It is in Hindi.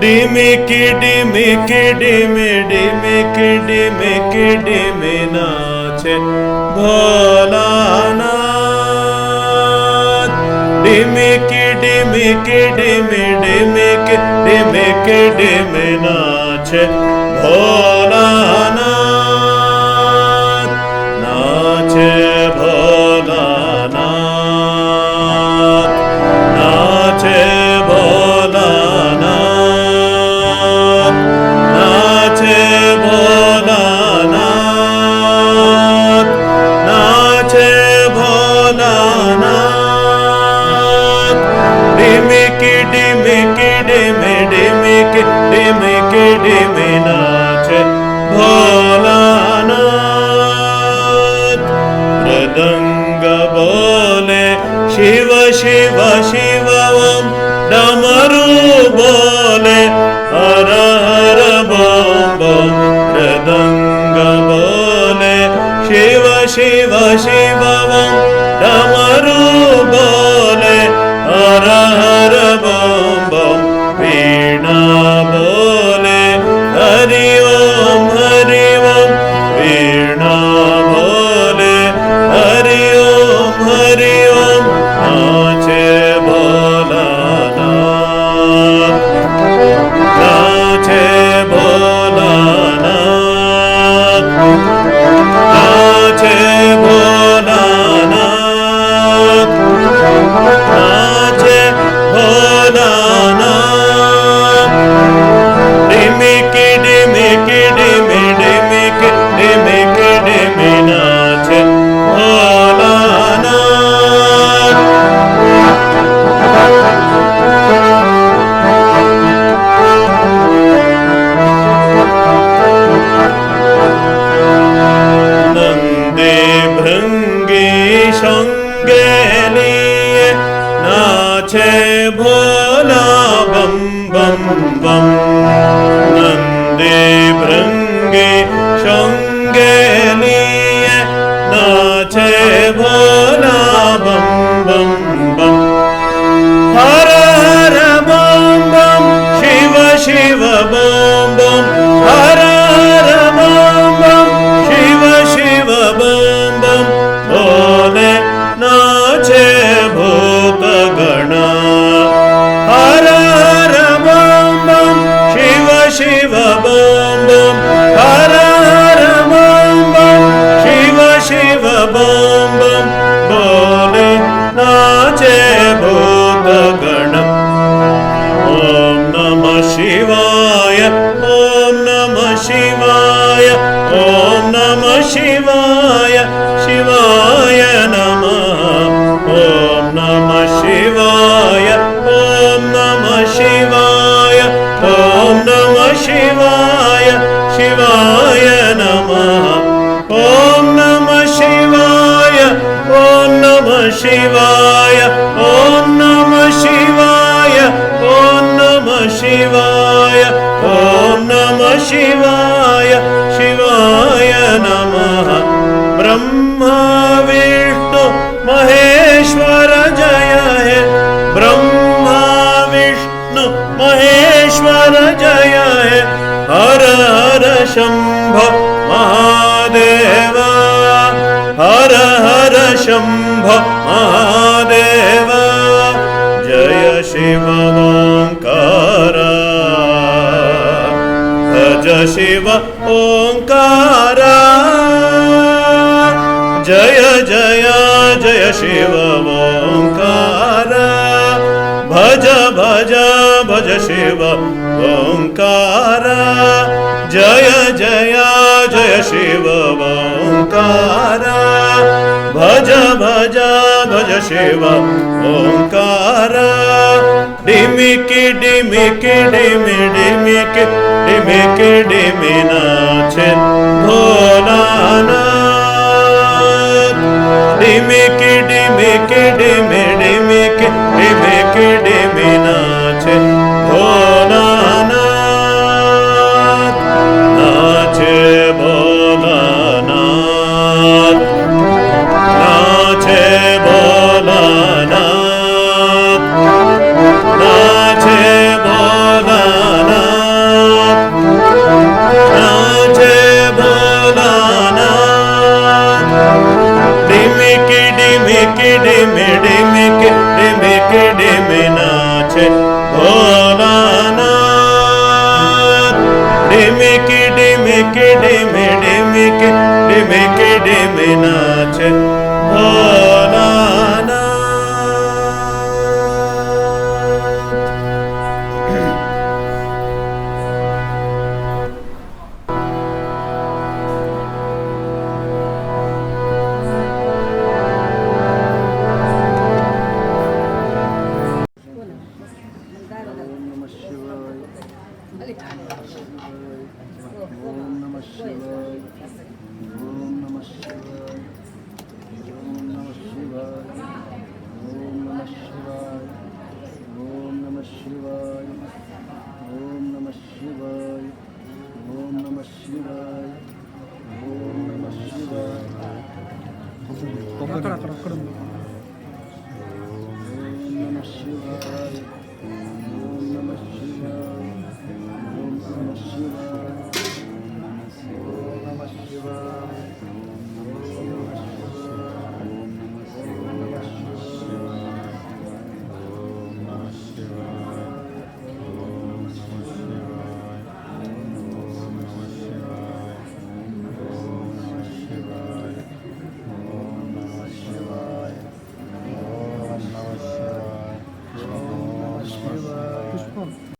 डिमिकी डिमिकी डिमि डिमिकी डिमिकी डिमि नाचे भोलानाथ। डिमिकी डिमिकी डिमि डिमिकी डिमिकी डिमि नाचे भोलानाथ, नाचे भोलानाथ, नाचे भोलानाथ, नाचे भोलानाथ, नाचे भोलानाथ। डिमिकी डिमिकी डिमि डिमिकी डिमिकी डिमि नाचे भोलानाथ। मृदंग बोले शिव शिव शिव ओम, डमरू बोले हर हर बम बम। मृदंग बोले शिव शिव शिव ओम, डमरू बोले हर हर बम बम। वीणा बोले हरि ओम हरि ओम, वीणा बोले हरि ओम हरि ओम। नाचे भोलानाथ, नाचे भोलानाथ, नाचे भोलानाथ, नाचे भोलानाथ। डिमिकी डिमिकी डिमि डिमिकी डिमिकी डिमि नाचे भोलानाथ। नंदे भृंगी शंगे लिए नाचे भोला बम बम बम। नंदे भृंगी शंगे लिए नाचे भोला बम बम बम। हर हर बम बम, शिव शिव बम बम। हर हर बम बम, शिव शिव बम बम। बोले नाचे भूत गणा। हर हर बम बम, शिव शिव बम बम। हर हर बम बम, शिव शिव बम बम। बोले नाचे भूत गणम। ओम नमः शिवाय, ओम नमः शिवाय, ओम नमः शिवाय, शिवाय नमः। ओम नमः शिवाय, ओम नमः शिवाय, ओम नमः शिवाय, शिवाय नमः। ओम नमः शिवाय, ओम नमः शिवाय, ओम नमः शिवाय, ओम नमः शिवाय, ओम नमः शिवाय, शिवाय नमः। ब्रह्मा विष्णु महेश्वर जय हे, ब्रह्मा विष्णु महेश्वर जय हे। हर हर शंभो महादेव, हर हर शंभो महादेव। जय शिव ओंकार, भज शिव ओंकार। जय जय जय शिव ओंकार, भज भज भज शिव ओंकार। जय जय जय शिव ओंकार, भज भज भज शिव ओंकार। डिमिकी डिमिकी डिमि डिमिकी डिमिकी डिमि नाचे भोलानाथ। डिमिकी डिमिकी डिमि डिमिकी डिमिकी डिमि नाचे भोलानाथ, नाचे भोलानाथ, नाचे भोलानाथ, नाचे भोलानाथ। ಓಂ ನಮಃ ಶಿವಾಯ. ಓಂ ನಮಃ ಶಿವಾಯ. ಓಂ ನಮಃ ಶಿವಾಯ. ಓಂ ನಮಃ ಶಿವಾಯ. ಓಂ ನಮಃ ಶಿವಾಯ. ಓಂ ನಮಃ ಶಿವಾಯ. ಓಂ ನಮಃ ಶಿವಾಯ. ಓಂ ನಮಃ ಶಿವಾಯ.